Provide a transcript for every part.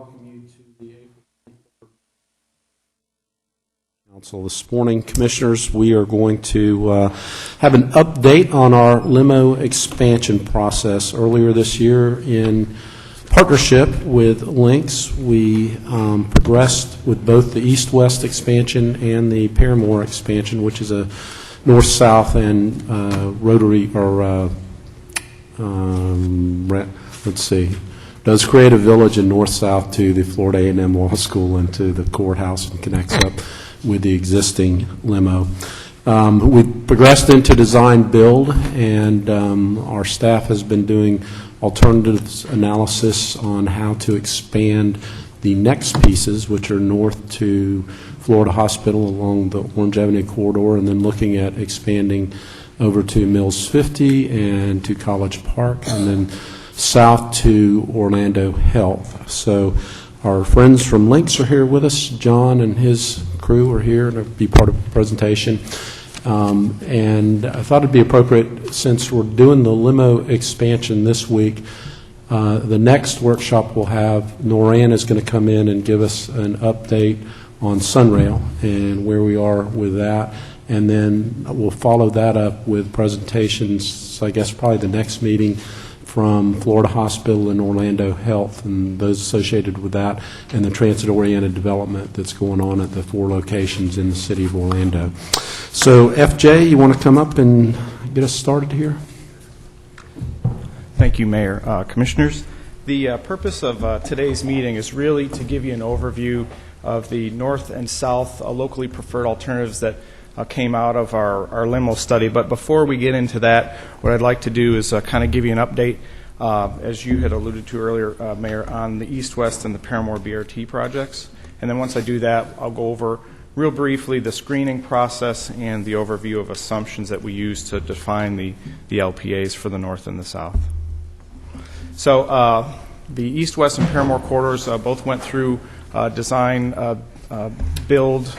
welcome you to the April 23rd Council this morning. Commissioners, we are going to have an update on our Lymmo expansion process. Earlier this year, in partnership with Links, we progressed with both the east-west expansion and the Paramore expansion, which is a north-south and rotary, or let's see, does create a village in north-south to the Florida A&M Law School and to the courthouse and connects up with the existing Lymmo. We progressed into design build, and our staff has been doing alternatives analysis on how to expand the next pieces, which are north to Florida Hospital along the Orange Avenue corridor, and then looking at expanding over to Mills 50 and to College Park, and then south to Orlando Health. So our friends from Links are here with us. John and his crew are here to be part of the presentation. And I thought it'd be appropriate, since we're doing the Lymmo expansion this week, the next workshop we'll have, Noran is going to come in and give us an update on Sunrail and where we are with that. And then we'll follow that up with presentations, I guess probably the next meeting, from Florida Hospital and Orlando Health and those associated with that, and the transit-oriented development that's going on at the 4 locations in the city of Orlando. So, FJ, you want to come up and get us started here? Thank you, Mayor. Commissioners, the purpose of today's meeting is really to give you an overview of the north and south locally preferred alternatives that came out of our Lymmo study. But before we get into that, what I'd like to do is kind of give you an update, as you had alluded to earlier, Mayor, on the east-west and the Paramore BRT projects. And then once I do that, I'll go over real briefly the screening process and the overview of assumptions that we use to define the LPAs for the north and the south. So the east-west and Paramore corridors both went through design, build,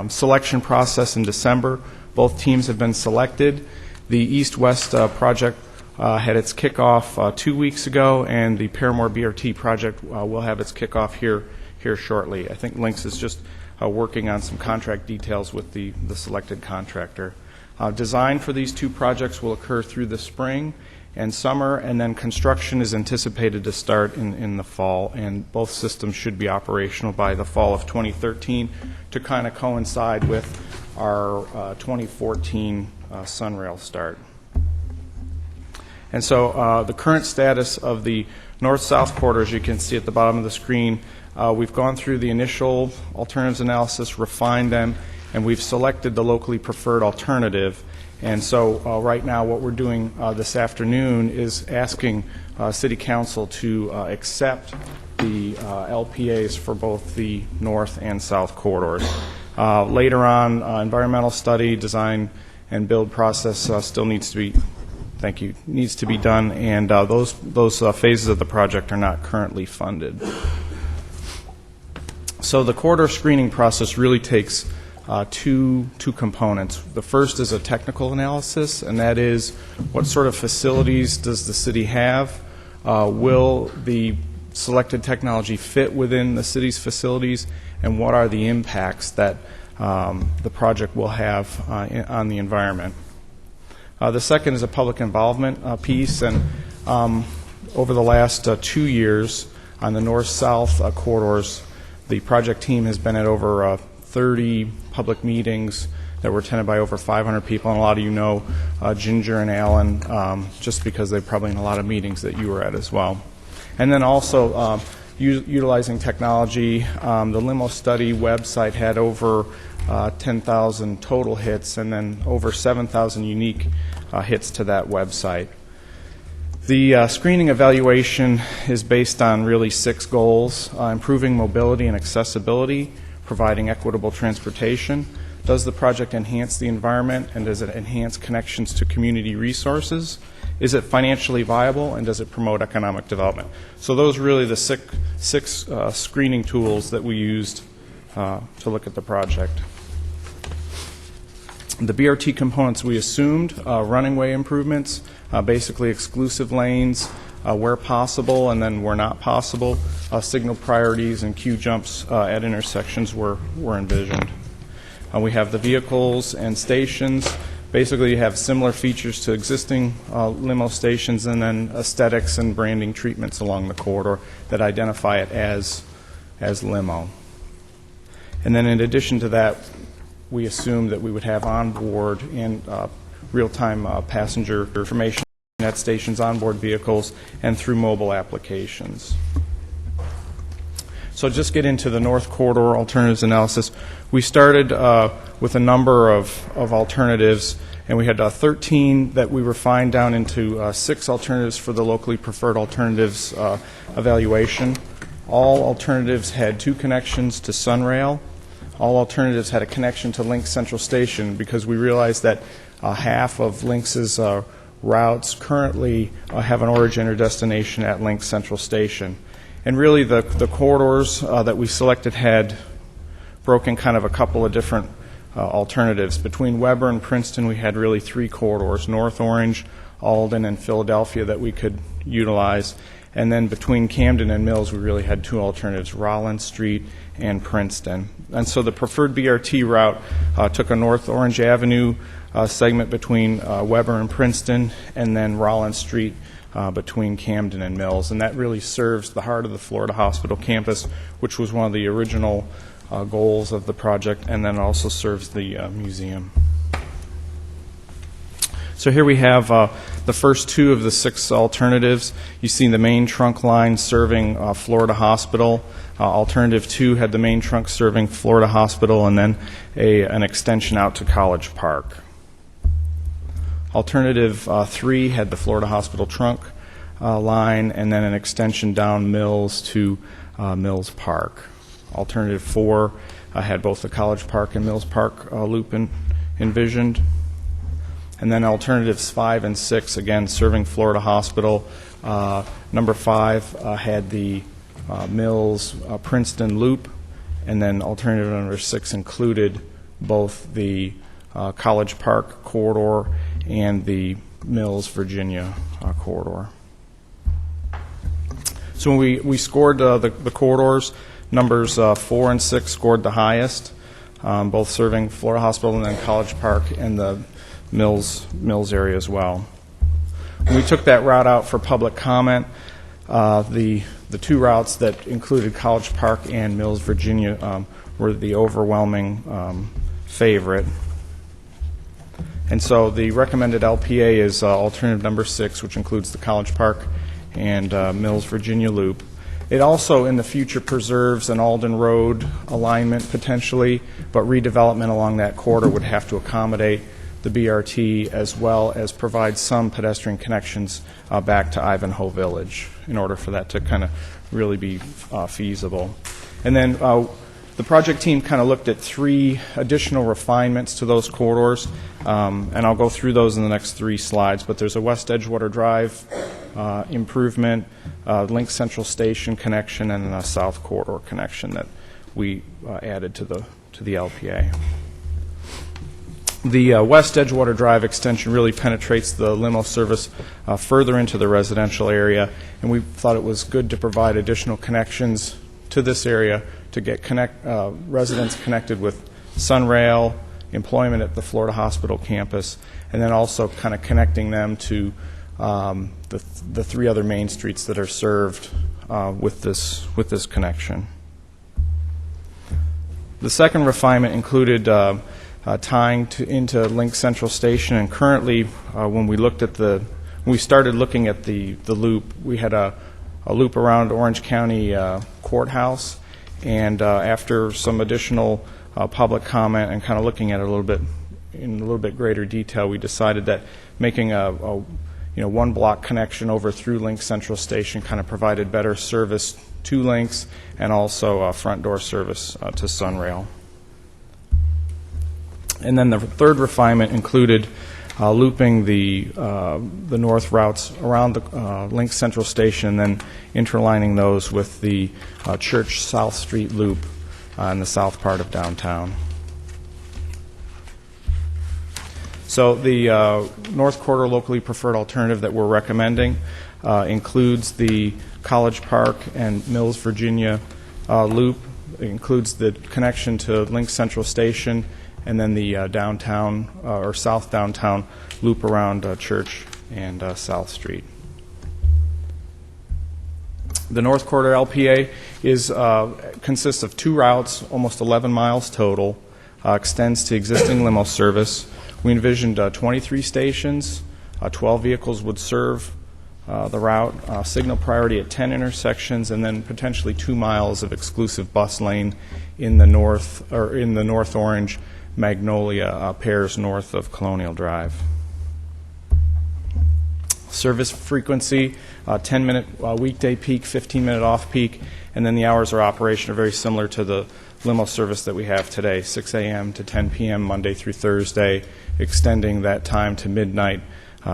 selection process in December. Both teams have been selected. The east-west project had its kickoff 2 weeks ago, and the Paramore BRT project will have its kickoff here shortly. I think Links is just working on some contract details with the selected contractor. Design for these 2 projects will occur through the spring and summer, and then construction is anticipated to start in the fall, and both systems should be operational by the fall of 2013 to kind of coincide with our 2014 Sunrail start. And so the current status of the north-south corridor, as you can see at the bottom of the screen, we've gone through the initial alternatives analysis, refined them, and we've selected the locally preferred alternative. And so right now what we're doing this afternoon is asking City Council to accept the LPAs for both the north and south corridors. Later on, environmental study, design, and build process still needs to be, needs to be done, and those phases of the project are not currently funded. So the corridor screening process really takes two components. The first is a technical analysis, and that is what sort of facilities does the city have? Will the selected technology fit within the city's facilities, and what are the impacts that the project will have on the environment? The second is a public involvement piece, and over the last 2 years on the north-south corridors, the project team has been at over 30 public meetings that were attended by over 500 people, and a lot of you know Ginger and Alan just because they're probably in a lot of meetings that you were at as well. And then also utilizing technology, the Lymmo study website had over 10,000 total hits and then over 7,000 unique hits to that website. The screening evaluation is based on really 6 goals: improving mobility and accessibility, providing equitable transportation. Does the project enhance the environment, and does it enhance connections to community resources? Is it financially viable, and does it promote economic development? So those are really the six screening tools that we used to look at the project. The BRT components we assumed, running way improvements, basically exclusive lanes, where possible, and then where not possible, signal priorities and queue jumps at intersections were envisioned. We have the vehicles and stations. Basically, you have similar features to existing limo stations, and then aesthetics and branding treatments along the corridor that identify it as limo. And then in addition to that, we assumed that we would have onboard and real-time passenger information at stations, onboard vehicles, and through mobile applications. So just get into the North Corridor alternatives analysis. We started with a number of alternatives, and we had 13 that we refined down into 6 alternatives for the locally preferred alternatives evaluation. All alternatives had 2 connections to Sunrail. All alternatives had a connection to Lynx Central Station, because we realized that half of Lynx's routes currently have an origin or destination at Lynx Central Station. And really the corridors that we selected had broken kind of a couple of different alternatives. Between Weber and Princeton, we had really 3 corridors: North Orange, Alden, and Philadelphia that we could utilize. And then between Camden and Mills, we really had 2 alternatives: Rollins Street and Princeton. And so the preferred BRT route took a North Orange Avenue segment between Weber and Princeton, and then Rollins Street between Camden and Mills. And that really serves the heart of the Florida Hospital campus, which was one of the original goals of the project, and then also serves the museum. So here we have the first 2 of the 6 alternatives. You see the main trunk line serving Florida Hospital. Alternative 2 had the main trunk serving Florida Hospital, and then an extension out to College Park. Alternative 3 had the Florida Hospital trunk line, and then an extension down Mills to Mills Park. Alternative 4 had both the College Park and Mills Park loop envisioned. And then alternatives 5 and 6, again, serving Florida Hospital. Number 5 had the Mills Princeton loop, and then alternative number 6 included both the College Park corridor and the Mills Virginia corridor. So when we scored the corridors, numbers 4 and 6 scored the highest, both serving Florida Hospital and then College Park and the Mills area as well. When we took that route out for public comment, the 2 routes that included College Park and Mills Virginia were the overwhelming favorite. And so the recommended LPA is alternative number 6, which includes the College Park and Mills Virginia loop. It also in the future preserves an Alden Road alignment potentially, but redevelopment along that corridor would have to accommodate the BRT, as well as provide some pedestrian connections back to Ivanhoe Village in order for that to kind of really be feasible. And then the project team kind of looked at 3 additional refinements to those corridors, and I'll go through those in the next 3 slides. But there's a West Edgewater Drive improvement, Lynx Central Station connection, and then a South Corridor connection that we added to the LPA. The West Edgewater Drive extension really penetrates the limo service further into the residential area, and we thought it was good to provide additional connections to this area to get residents connected with Sunrail, employment at the Florida Hospital campus, and then also kind of connecting them to the 3 other main streets that are served with this connection. The second refinement included tying into Lynx Central Station, and currently when we started looking at the loop, we had a loop around Orange County Courthouse, and after some additional public comment and kind of looking at it in a little bit greater detail, we decided that making a 1-block connection over through Lynx Central Station kind of provided better service to Lynx and also front door service to Sunrail. And then the third refinement included looping the north routes around the Lynx Central Station, and then interlining those with the Church South Street loop in the south part of downtown. So the North Corridor locally preferred alternative that we're recommending includes the College Park and Mills, Virginia loop. It includes the connection to Link Central Station, and then the downtown or south downtown loop around Church and South Street. The North Corridor Lpa consists of 2 routes, almost 11 miles total, extends to existing Lymmo service. We envisioned 23 stations, 12 vehicles would serve the route, signal priority at 10 intersections, and then potentially 2 miles of exclusive bus lane in the North Orange Magnolia pairs north of Colonial Drive. Service frequency, 10-minute weekday peak, 15-minute off-peak, and then the hours of operation are very similar to the Lymmo service that we have today, 6 a.m. to 10 p.m. Monday through Thursday, extending that time to midnight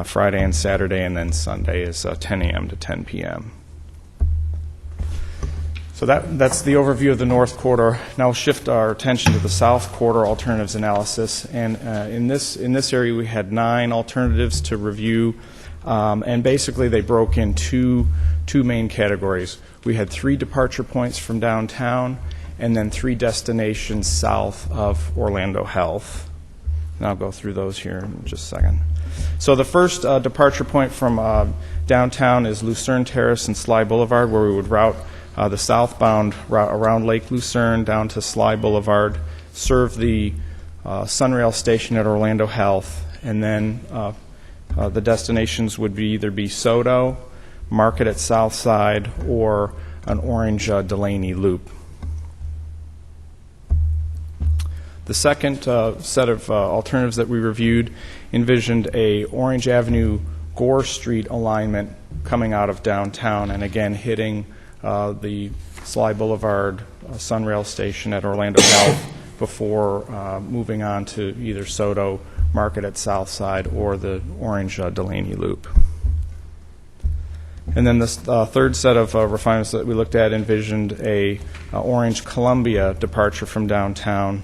Friday and Saturday, and then Sunday is 10 a.m. to 10 p.m. So that's the overview of the North Corridor. Now we'll shift our attention to the South Corridor alternatives analysis. And in this area, we had 9 alternatives to review. And basically, they broke in two main categories. We had 3 departure points from downtown, and then 3 destinations south of Orlando Health. And I'll go through those here in just a second. So the first departure point from downtown is Lucerne Terrace and Sly Boulevard, where we would route the southbound route around Lake Lucerne down to Sly Boulevard, serve the Sunrail station at Orlando Health, and then the destinations would either be Soto, Market at Southside, or an Orange Delaney loop. The second set of alternatives that we reviewed envisioned a Orange Avenue Gore Street alignment coming out of downtown and again hitting the Sly Boulevard Sunrail station at Orlando Health before moving on to either Soto, Market at Southside, or the Orange Delaney loop. And then this third set of refinements that we looked at envisioned a Orange Columbia departure from downtown,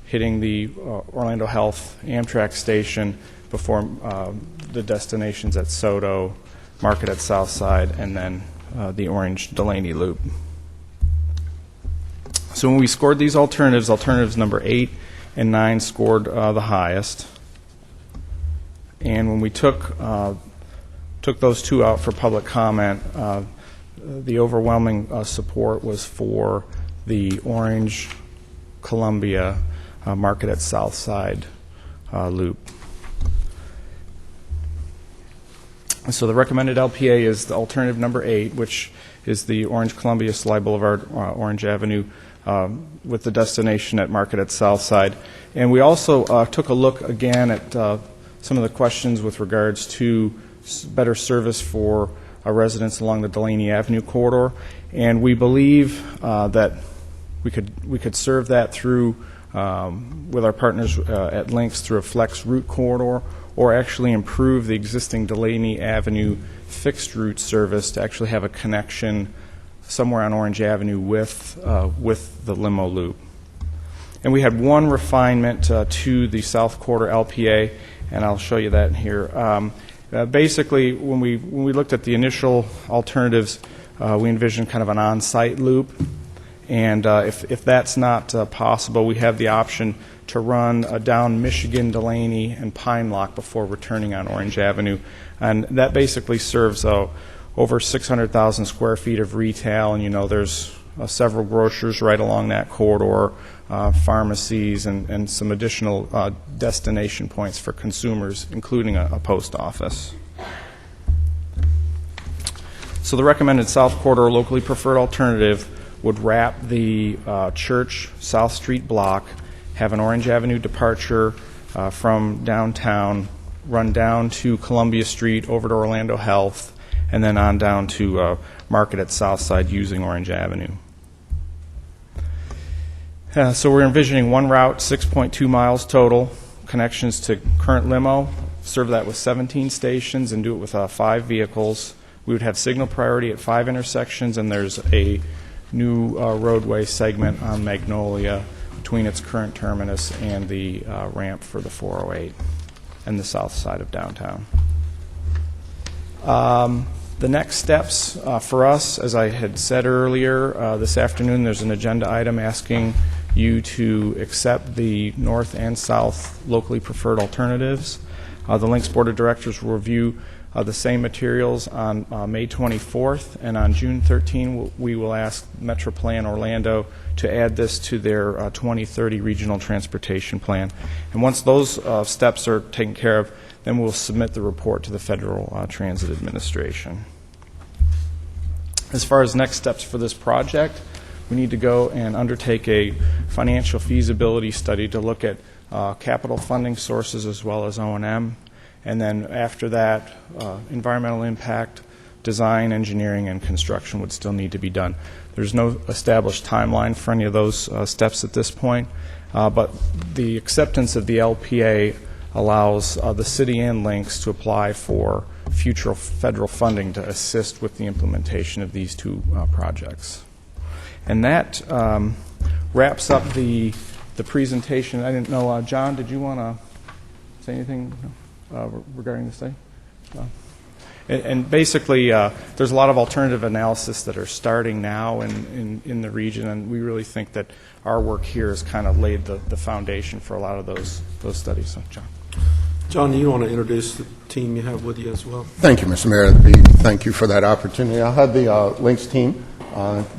hitting the Orlando Health Amtrak station before the destinations at Soto, Market at Southside, and then the Orange Delaney loop. So when we scored these alternatives number 8 and 9 scored the highest. And when we took those 2 out for public comment, the overwhelming support was for the Orange Columbia Market at Southside loop. So the recommended LPA is the alternative number 8, which is the Orange Columbia Sly Boulevard, Orange Avenue, with the destination at Market at Southside. And we also took a look again at some of the questions with regards to better service for residents along the Delaney Avenue corridor. And we believe that we could serve that through with our partners at Links through a flex route corridor, or actually improve the existing Delaney Avenue fixed route service to actually have a connection somewhere on Orange Avenue with the Lymmo loop. And we had one refinement to the South Corridor LPA, and I'll show you that here. Basically, when we looked at the initial alternatives, we envisioned kind of an on-site loop. And if that's not possible, we have the option to run down Michigan, Delaney, and Pine Lock before returning on Orange Avenue. And that basically serves over 600,000 square feet of retail, and there's several grocers right along that corridor, pharmacies, and some additional destination points for consumers, including a post office. So the recommended South Corridor locally preferred alternative would wrap the Church South Street block, have an Orange Avenue departure from downtown, run down to Columbia Street, over to Orlando Health, and then on down to Market at Southside using Orange Avenue. So we're envisioning one route, 6.2 miles total, connections to current Lymmo, serve that with 17 stations and do it with 5 vehicles. We would have signal priority at 5 intersections, and there's a new roadway segment on Magnolia between its current terminus and the ramp for the 408 and the south side of downtown. The next steps for us, as I had said earlier, this afternoon there's an agenda item asking you to accept the north and south locally preferred alternatives. The Links Board of Directors will review the same materials on May 24th, and on June 13 we will ask Metroplan Orlando to add this to their 2030 regional transportation plan. And once those steps are taken care of, then we'll submit the report to the Federal Transit Administration. As far as next steps for this project, we need to go and undertake a financial feasibility study to look at capital funding sources as well as O&M. And then after that, environmental impact, design, engineering, and construction would still need to be done. There's no established timeline for any of those steps at this point, but the acceptance of the LPA allows the city and Links to apply for future federal funding to assist with the implementation of these two projects. And that wraps up the presentation. I didn't know, John, did you want to say anything regarding the study? And basically, there's a lot of alternative analysis that are starting now in the region, and we really think that our work here has kind of laid the foundation for a lot of those studies. So, John, do you want to introduce the team you have with you as well? Thank you, Mr. Mayor. Thank you for that opportunity. I'll have the Links team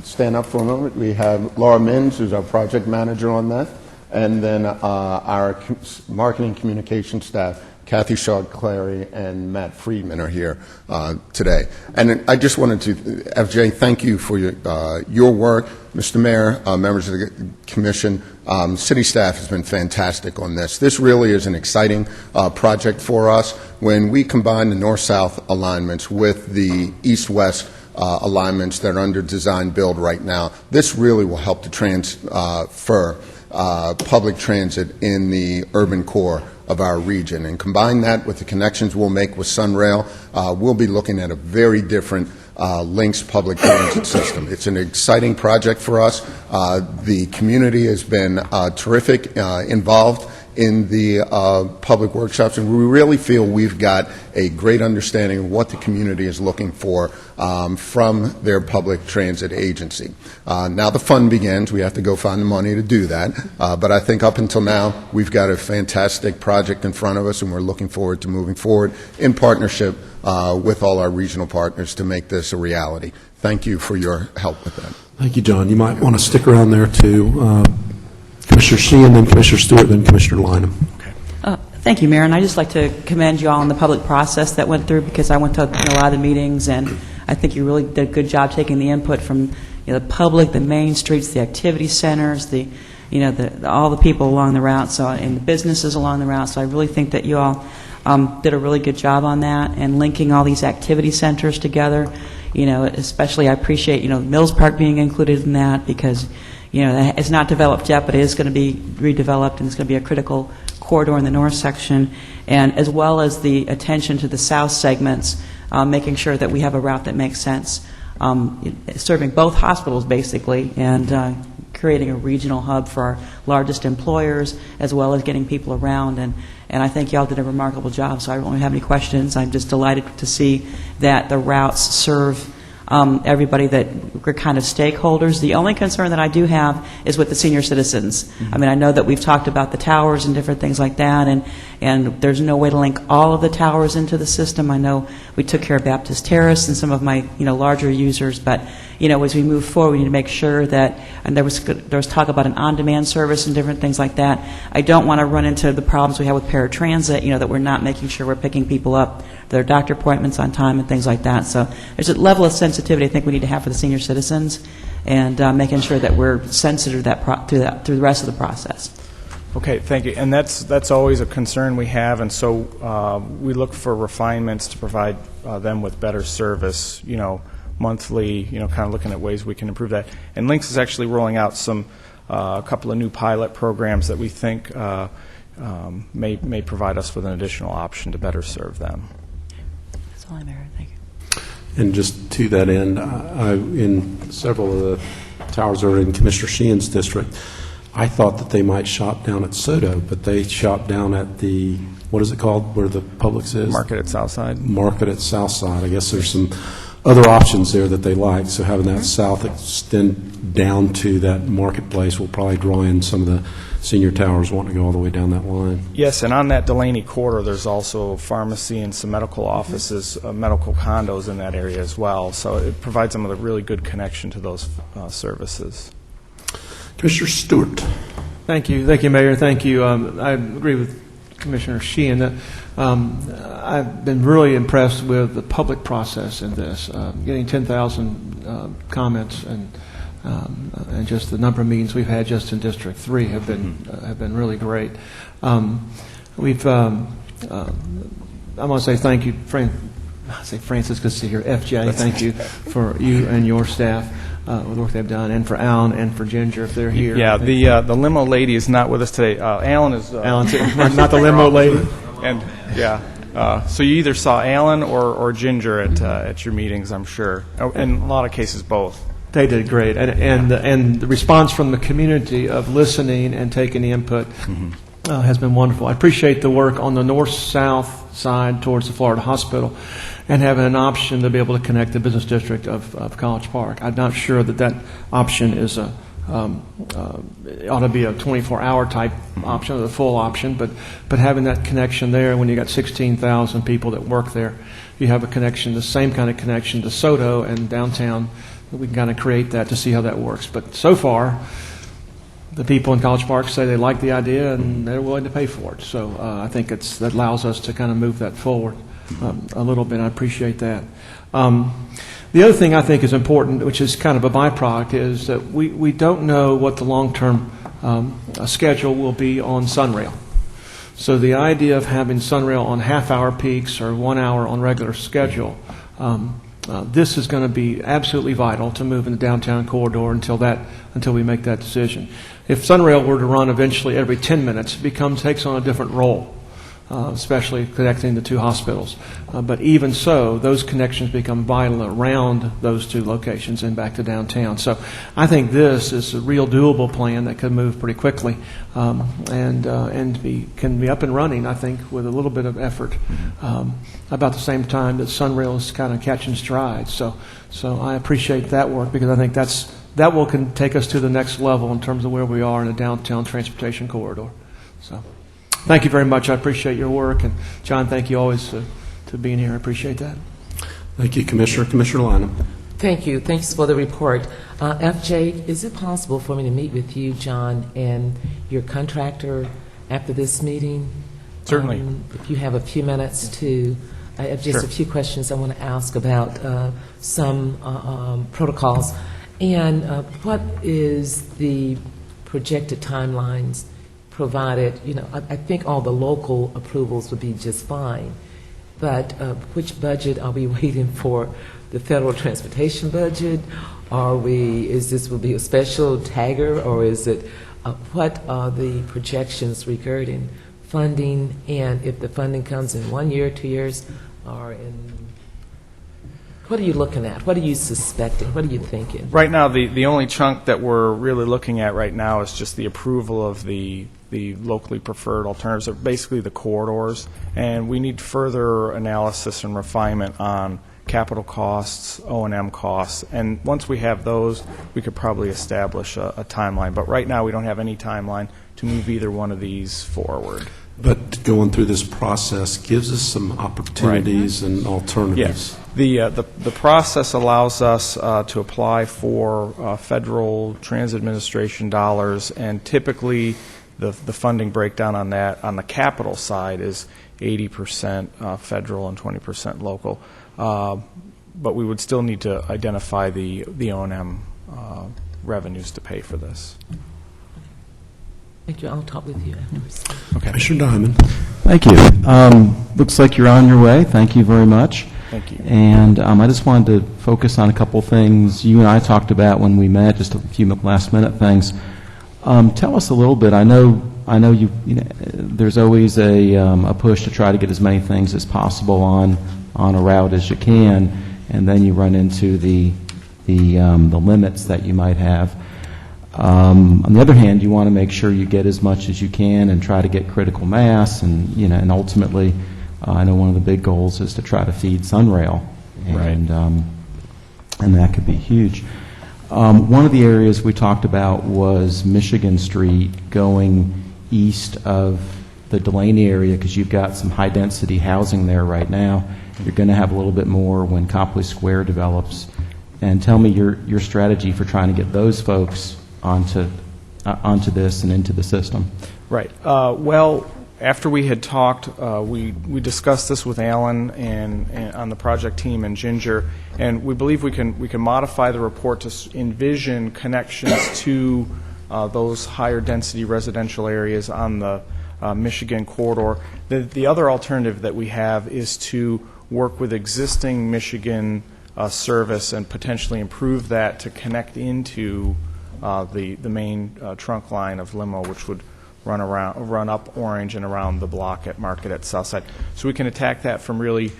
stand up for a moment. We have Laura Minns, who's our project manager on that, and then our marketing communication staff, Kathy Shaw-Clary and Matt Friedman, are here today. And I just wanted to, FJ, thank you for your work. Mr. Mayor, members of the Commission, city staff has been fantastic on this. This really is an exciting project for us. When we combine the north-south alignments with the east-west alignments that are under design build right now, this really will help to transfer public transit in the urban core of our region. And combine that with the connections we'll make with Sunrail, we'll be looking at a very different Links public transit system. It's an exciting project for us. The community has been terrific involved in the public workshops, and we really feel we've got a great understanding of what the community is looking for from their public transit agency. Now the fun begins. We have to go find the money to do that, but I think up until now we've got a fantastic project in front of us, and we're looking forward to moving forward in partnership with all our regional partners to make this a reality. Thank you for your help with that. Thank you, John. You might want to stick around there too. Commissioner Sheehan, then Commissioner Stewart, then Commissioner Lynham. Thank you, Mayor. And I'd just like to commend you all on the public process that went through, because I went to a lot of the meetings, and I think you really did a good job taking the input from the public, the main streets, the activity centers, all the people along the route, and the businesses along the route. So I really think that you all did a really good job on that, and linking all these activity centers together. Especially I appreciate Mills Park being included in that, because it's not developed yet, but it is going to be redeveloped, and it's going to be a critical corridor in the north section, and as well as the attention to the south segments, making sure that we have a route that makes sense, serving both hospitals basically, and creating a regional hub for our largest employers, as well as getting people around. And I think y'all did a remarkable job, so I don't have any questions. I'm just delighted to see that the routes serve everybody, that we're kind of stakeholders. The only concern that I do have is with the senior citizens. I mean, I know that we've talked about the towers and different things like that, and there's no way to link all of the towers into the system. I know we took care of Baptist Terrace and some of my larger users, but as we move forward, we need to make sure that, and there was talk about an on-demand service and different things like that. I don't want to run into the problems we have with paratransit, that we're not making sure we're picking people up their doctor appointments on time and things like that. So there's a level of sensitivity I think we need to have for the senior citizens, and making sure that we're sensitive to that through the rest of the process. Okay, thank you. And that's always a concern we have, and so we look for refinements to provide them with better service, monthly, kind of looking at ways we can improve that. And Links is actually rolling out a couple of new pilot programs that we think may provide us with an additional option to better serve them. That's all I'm hearing. Thank you. And just to that end, in several of the towers that are in Commissioner Sheehan's district, I thought that they might shop down at Soto, but they shop down at the, what is it called, where the Publix is? Market at Southside. Market at Southside. I guess there's some other options there that they like. So having that south extend down to that marketplace will probably draw in some of the senior towers wanting to go all the way down that line. Yes, and on that Delaney corridor, there's also pharmacy and some medical offices, medical condos in that area as well. So it provides them with a really good connection to those services. Commissioner Stewart. Thank you, Mayor. Thank you. I agree with Commissioner Sheehan that I've been really impressed with the public process in this. Getting 10,000 comments and just the number of meetings we've had just in District 3 have been really great. I want to say thank you, Francis, good to see you here. FJ, thank you for you and your staff. The work they've done, and for Alan and for Ginger if they're here. Yeah, the Lymmo lady is not with us today. Alan is Alan's not the Lymmo lady. And yeah, so you either saw Alan or Ginger at your meetings, I'm sure. In a lot of cases, both. They did great, and the response from the community of listening and taking the input has been wonderful. I appreciate the work on the north-south side towards the Florida Hospital, and having an option to be able to connect the business district of College Park. I'm not sure that option is it ought to be a 24-hour type option or the full option, but having that connection there when you got 16,000 people that work there, you have a connection, the same kind of connection to SoDo and downtown. We can kind of create that to see how that works. But so far, the people in College Park say they like the idea and they're willing to pay for it. So I think that allows us to kind of move that forward a little bit. I appreciate that. The other thing I think is important, which is kind of a byproduct, is that we don't know what the long-term schedule will be on Sunrail. So the idea of having Sunrail on half-hour peaks or 1 hour on regular schedule, this is going to be absolutely vital to move in the downtown corridor until we make that decision. If Sunrail were to run eventually every 10 minutes, it takes on a different role, especially connecting the two hospitals. But even so, those connections become vital around those two locations and back to downtown. So I think this is a real doable plan that could move pretty quickly and can be up and running, I think, with a little bit of effort about the same time that Sunrail is kind of catching stride. So I appreciate that work because I think that will can take us to the next level in terms of where we are in the downtown transportation corridor. So thank you very much. I appreciate your work. And, John, thank you always to being here. I appreciate that. Thank you, Commissioner. Commissioner Lynham. Thank you. Thanks for the report. FJ, is it possible for me to meet with you, John, and your contractor after this meeting? Certainly. If you have a few minutes to, I have just a few questions I want to ask about some protocols. And what is the projected timelines provided? I think all the local approvals would be just fine, but which budget are we waiting for? The federal transportation budget? Is this will be a special tagger, or is it, what are the projections regarding funding, and if the funding comes in 1 year, 2 years, or what are you looking at? What are you suspecting? What are you thinking? Right now, the only chunk that we're really looking at right now is just the approval of the locally preferred alternatives, or basically the corridors, and we need further analysis and refinement on capital costs, O&M costs, and once we have those, we could probably establish a timeline. But right now, we don't have any timeline to move either one of these forward. But going through this process gives us some opportunities and alternatives. Yes. The process allows us to apply for federal Transit Administration dollars, and typically the funding breakdown on that, on the capital side, is 80% federal and 20% local. But we would still need to identify the O&M revenues to pay for this. Thank you. I'll talk with you afterwards. Okay. Commissioner Diamond. Thank you. Looks like you're on your way. Thank you very much. Thank you. And I just wanted to focus on a couple things you and I talked about when we met, just a few last-minute things. Tell us a little bit. I know you know, there's always a push to try to get as many things as possible on a route as you can, and then you run into the limits that you might have. On the other hand, you want to make sure you get as much as you can and try to get critical mass, and and ultimately, I know one of the big goals is to try to feed Sunrail, and and that could be huge. One of the areas we talked about was Michigan Street going east of the Delaney area, because you've got some high-density housing there right now. You're going to have a little bit more when Copley Square develops. And tell me your strategy for trying to get those folks onto this and into the system. Right. Well, after we had talked, we discussed this with Alan and on the project team and Ginger, and we believe we can modify the report to envision connections to those higher density residential areas on the Michigan corridor. The other alternative that we have is to work with existing Michigan service and potentially improve that to connect into the main trunk line of Lymmo, which would run up Orange and around the block at Market at Southside. So we can attack that from really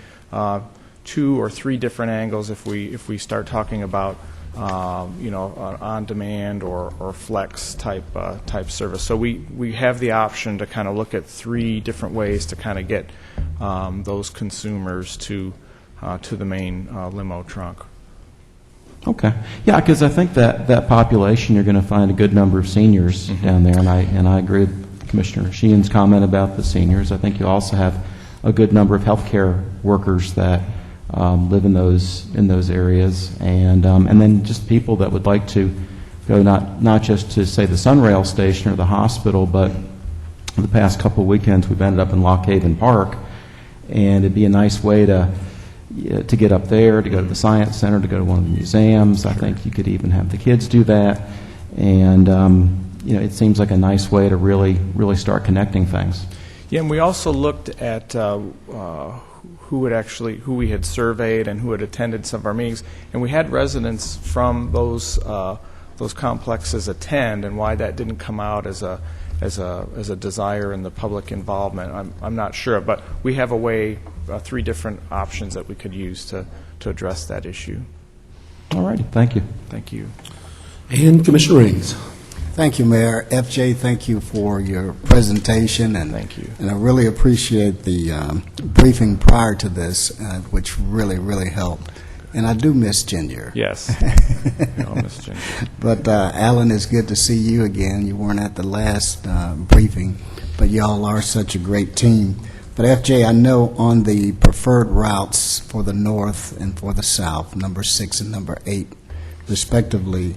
2 or 3 different angles if we start talking about on demand or flex type service. So we have the option to kind of look at 3 different ways to kind of get those consumers to the main Lymmo trunk. Okay. Yeah, because I think that population, you're going to find a good number of seniors down there, and I agree with Commissioner Sheehan's comment about the seniors. I think you also have a good number of healthcare workers that live in those areas, and then just people that would like to go not just to, say, the Sunrail station or the hospital, but the past couple of weekends we've ended up in Lock Haven Park, and it'd be a nice way to get up there, to go to the Science Center, to go to one of the museums. I think you could even have the kids do that, and it seems like a nice way to really start connecting things. Yeah, and we also looked at who we had surveyed and who had attended some of our meetings, and we had residents from those complexes attend, and why that didn't come out as a desire in the public involvement, I'm not sure, but we have a way, 3 different options that we could use to address that issue. All righty, thank you. Thank you. And Commissioner Rings. Thank you, Mayor. FJ, thank you for your presentation. And thank you. And I really appreciate the briefing prior to this, which really, really helped. And I do miss Ginger. Yes. I'll miss Ginger. But Alan, it's good to see you again. You weren't at the last briefing, but y'all are such a great team. But FJ, I know on the preferred routes for the north and for the south, number 6 and number 8, respectively,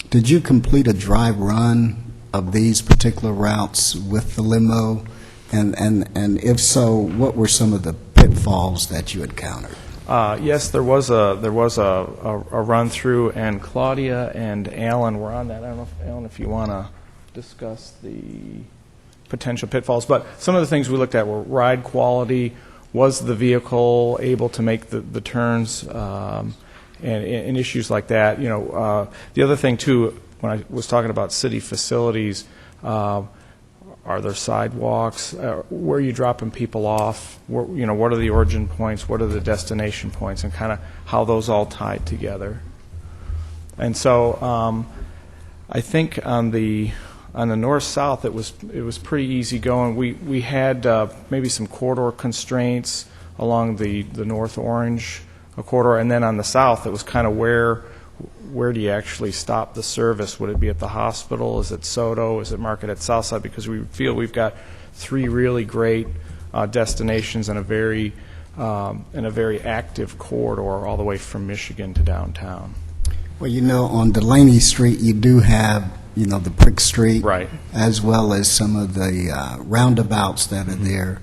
did you complete a dry run of these particular routes with the Lymmo? And if so, what were some of the pitfalls that you encountered? Yes, there was a run through, and Claudia and Alan were on that. I don't know, Alan, if you want to discuss the potential pitfalls, but some of the things we looked at were ride quality. Was the vehicle able to make the turns, and issues like that? The other thing too, when I was talking about city facilities, are there sidewalks? Where are you dropping people off? What are the origin points? What are the destination points? And kind of how those all tied together. And so I think on the north-south, it was pretty easy going. We had maybe some corridor constraints along the North Orange corridor, and then on the south, it was kind of where do you actually stop the service? Would it be at the hospital? Is it Soto? Is it Market at Southside? Because we feel we've got 3 really great destinations in a very active corridor all the way from Michigan to downtown. Well, on Delaney Street, you do have, the Brick Street, right, as well as some of the roundabouts that are there.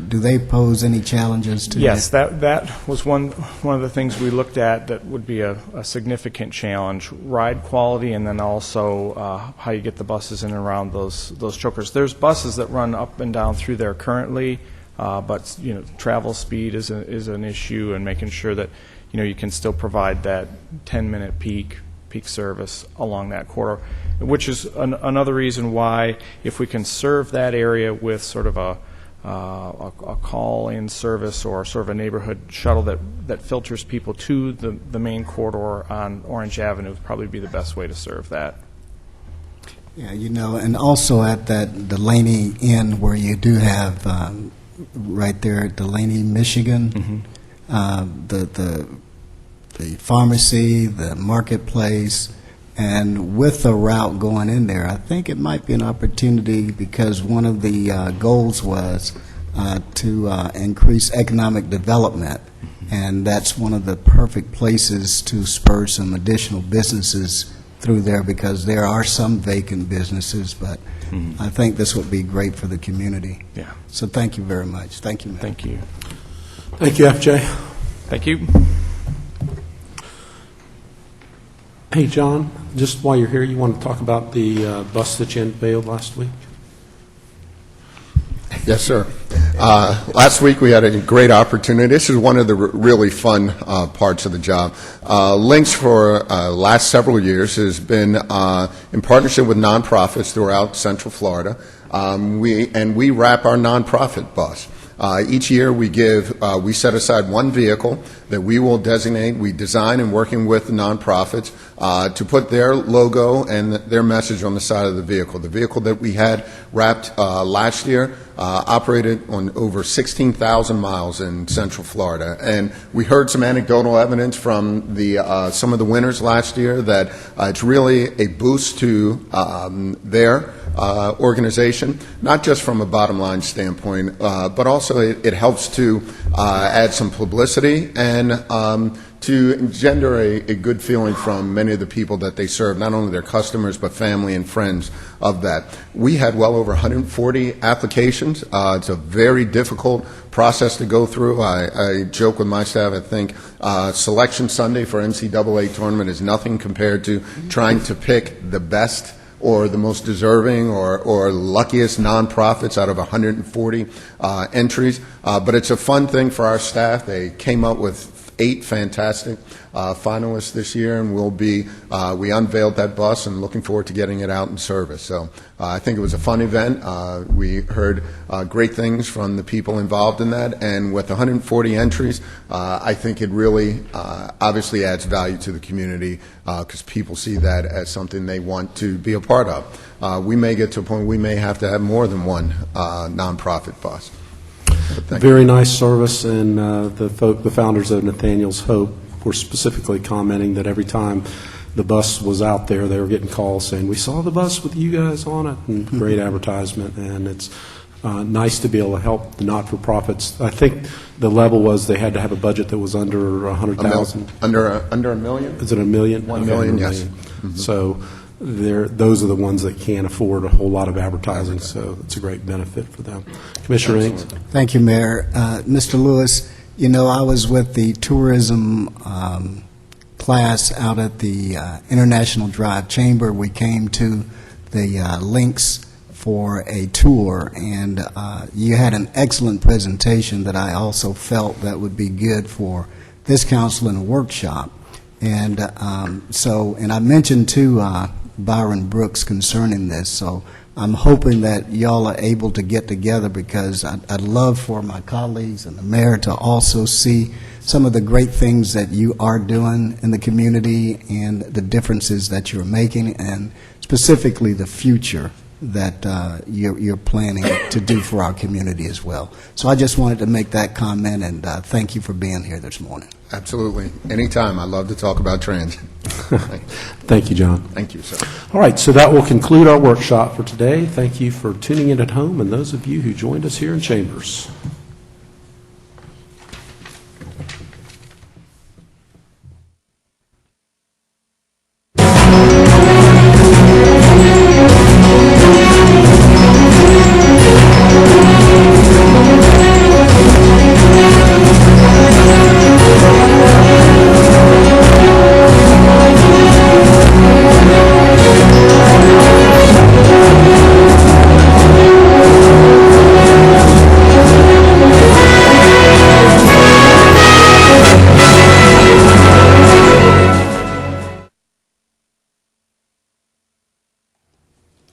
Do they pose any challenges to you? Yes, that was one of the things we looked at that would be a significant challenge: ride quality, and then also how you get the buses in and around those chokers. There's buses that run up and down through there currently, but travel speed is an issue, and making sure that you can still provide that 10-minute peak service along that corridor, which is another reason why, if we can serve that area with sort of a call-in service or sort of a neighborhood shuttle that filters people to the main corridor on Orange Avenue, would probably be the best way to serve that. Yeah, and also at that Delaney Inn, where you do have right there at Delaney, Michigan, the the pharmacy, the marketplace, and with the route going in there, I think it might be an opportunity because one of the goals was to increase economic development, and that's one of the perfect places to spur some additional businesses through there because there are some vacant businesses, but I think this would be great for the community. Yeah. So thank you very much. Thank you, Mayor. Thank you. Thank you, FJ. Thank you. Hey, John, just while you're here, you want to talk about the bus that you unveiled last week? Yes, sir. Last week we had a great opportunity. This is one of the really fun parts of the job. Links for last several years has been in partnership with nonprofits throughout Central Florida. We wrap our nonprofit bus. Each year we set aside one vehicle that we will designate. We design and working with the nonprofits to put their logo and their message on the side of the vehicle. The vehicle that we had wrapped last year operated on over 16,000 miles in Central Florida. And we heard some anecdotal evidence from some of the winners last year that it's really a boost to their organization, not just from a bottom line standpoint, but also it helps to add some publicity and to engender a good feeling from many of the people that they serve, not only their customers, but family and friends of that. We had well over 140 applications. It's a very difficult process to go through. I joke with my staff, I think Selection Sunday for NCAA tournament is nothing compared to trying to pick the best or the most deserving or luckiest nonprofits out of 140 entries. But it's a fun thing for our staff. They came up with 8 fantastic finalists this year, and we unveiled that bus and looking forward to getting it out in service. So I think it was a fun event. We heard great things from the people involved in that, and with 140 entries, I think it really obviously adds value to the community because people see that as something they want to be a part of. We may get to a point we may have to have more than one nonprofit bus. Very nice service, and the founders of Nathaniel's Hope were specifically commenting that every time the bus was out there, they were getting calls saying, "We saw the bus with you guys on it," and great advertisement, and it's nice to be able to help the not-for-profits. I think the level was they had to have a budget that was under 100,000. Under a million? Is it $1 million? 1 million, yes. Mm-hmm. So those are the ones that can't afford a whole lot of advertising, so it's a great benefit for them. Commissioner Ings? Thank you, Mayor. Mr. Lewis, you know, I was with the tourism class out at the International Drive Chamber. We came to the links for a tour, and you had an excellent presentation that I also felt that would be good for this council in a workshop. And and I mentioned to Byron Brooks concerning this, so I'm hoping that y'all are able to get together because I'd love for my colleagues and the mayor to also see some of the great things that you are doing in the community and the differences that you're making, and specifically the future that you're planning to do for our community as well. So I just wanted to make that comment, and thank you for being here this morning. Absolutely. Anytime. I love to talk about transit. Thank you, John. Thank you, sir. All right, so that will conclude our workshop for today. Thank you for tuning in at home and those of you who joined us here in Chambers.